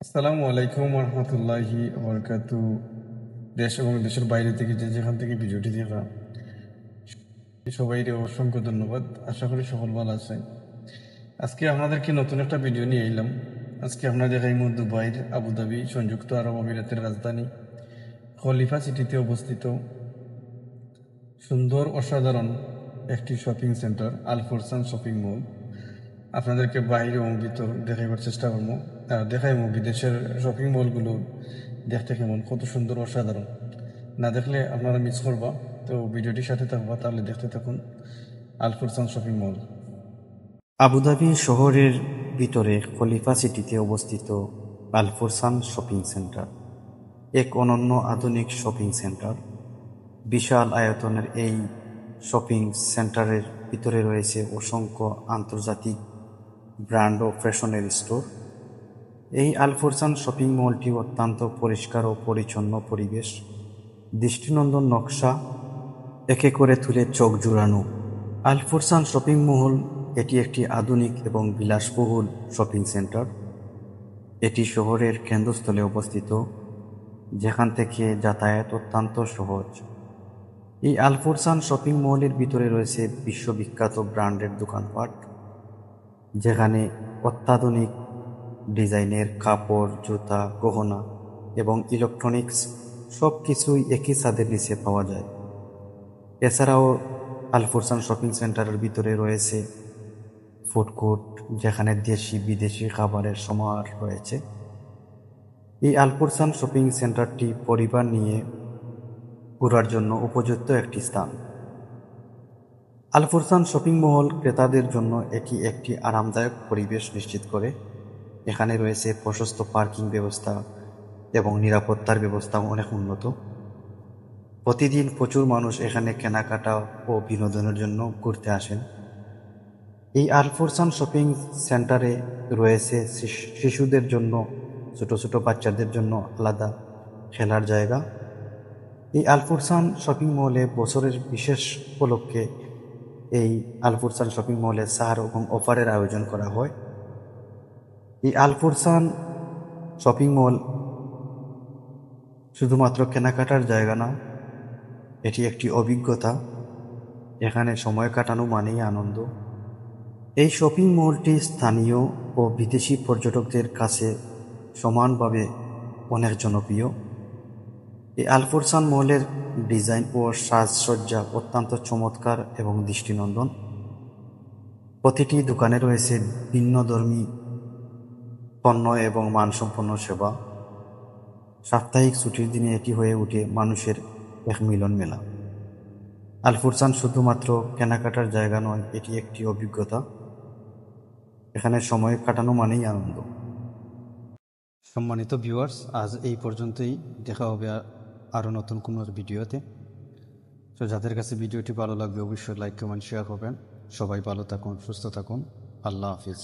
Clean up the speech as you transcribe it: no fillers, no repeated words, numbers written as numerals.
আসসালামু আলাইকুম রহমতুল্লাহি বরকাতু। দেশ এবং দেশের বাইরে থেকে যে যেখান থেকে ভিডিওটি দেখা সবাইকে অসংখ্য ধন্যবাদ। আশা করি সকল ভালো আছে। আজকে আপনাদেরকে নতুন একটা ভিডিও নিয়ে এলাম। আজকে আপনারা দেখাই দুবাইয়ের আবুধাবি সংযুক্ত আরব আমিরাতের রাজধানী খলিফা সিটিতে অবস্থিত সুন্দর অসাধারণ একটি শপিং সেন্টার আল ফরসান শপিং মল। আপনাদেরকে বাইরে এবং ভিতর দেখাইবার চেষ্টা করবো। দেখাইবো বিদেশের শপিং মলগুলো দেখতে কেমন, কত সুন্দর অসাধারণ। না দেখলে আপনারা মিস করবা। তো ভিডিওটির সাথে থাকবা, তাহলে দেখতে থাকুন আল ফরসান শপিং মল। আবুধাবি শহরের ভিতরে খলিফা সিটিতে অবস্থিত আল ফরসান শপিং সেন্টার এক অনন্য আধুনিক শপিং সেন্টার। বিশাল আয়তনের এই শপিং সেন্টারের ভিতরে রয়েছে অসংখ্য আন্তর্জাতিক ব্র্যান্ড ও ফ্যাশনের স্টোর। এই আল ফরসান শপিং মলটি অত্যন্ত পরিষ্কার ও পরিচ্ছন্ন পরিবেশ, দৃষ্টিনন্দন নকশা একে করে তুলে চোখ জুড়ানো। আল ফরসান শপিং মল এটি একটি আধুনিক এবং বিলাসবহুল শপিং সেন্টার। এটি শহরের কেন্দ্রস্থলে অবস্থিত, যেখান থেকে যাতায়াত অত্যন্ত সহজ। এই আল ফরসান শপিং মলের ভিতরে রয়েছে বিশ্ববিখ্যাত ব্র্যান্ডের দোকানপাট, যেখানে অত্যাধুনিক ডিজাইনের কাপড়, জুতা, গহনা এবং ইলেকট্রনিক্স সব কিছুই একই ছাদের নিচে পাওয়া যায়। এছাড়াও আল ফরসান শপিং সেন্টারের ভিতরে রয়েছে ফুড কোর্ট, যেখানে দেশি বিদেশি খাবারের সমাহার রয়েছে। এই আল ফরসান শপিং সেন্টারটি পরিবার নিয়ে ঘোরার জন্য উপযুক্ত একটি স্থান। আল ফরসান শপিং মল ক্রেতাদের জন্য এটি একটি আরামদায়ক পরিবেশ নিশ্চিত করে। এখানে রয়েছে প্রশস্ত পার্কিং ব্যবস্থা এবং নিরাপত্তার ব্যবস্থা অনেক উন্নত। প্রতিদিন প্রচুর মানুষ এখানে কেনাকাটা ও বিনোদনের জন্য ঘুরতে আসেন। এই আল ফরসান শপিং সেন্টারে রয়েছে শিশুদের জন্য, ছোট ছোট বাচ্চাদের জন্য আলাদা খেলার জায়গা। এই আল ফরসান শপিং মলে বছরের বিশেষ উপলক্ষে এই আল ফরসান শপিং মলে ছাড় এবং অফারের আয়োজন করা হয়। এই আল ফরসান শপিং মল শুধুমাত্র কেনাকাটার জায়গা না, এটি একটি অভিজ্ঞতা। এখানে সময় কাটানো মানেই আনন্দ। এই শপিং মলটি স্থানীয় ও বিদেশি পর্যটকদের কাছে সমানভাবে অনেক জনপ্রিয়। এই আল ফরসান মলের ডিজাইন ও সাজসজ্জা অত্যন্ত চমৎকার এবং দৃষ্টিনন্দন। প্রতিটি দোকানে রয়েছে ভিন্নধর্মী পণ্য এবং মানসম্পন্ন সেবা। সাপ্তাহিক ছুটির দিনে এটি হয়ে ওঠে মানুষের এক মিলন মেলা। আল ফরসান শুধুমাত্র কেনাকাটার জায়গা নয়, এটি একটি অভিজ্ঞতা। এখানে সময় কাটানো মানেই আনন্দ। সম্মানিত ভিউয়ার্স, আজ এই পর্যন্তই। দেখা হবে আরও নতুন কোনো ভিডিওতে। তো যাদের কাছে ভিডিওটি ভালো লাগবে অবশ্যই লাইক, কমেন্ট, শেয়ার করবেন। সবাই ভালো থাকুন, সুস্থ থাকুন। আল্লাহ হাফিজ।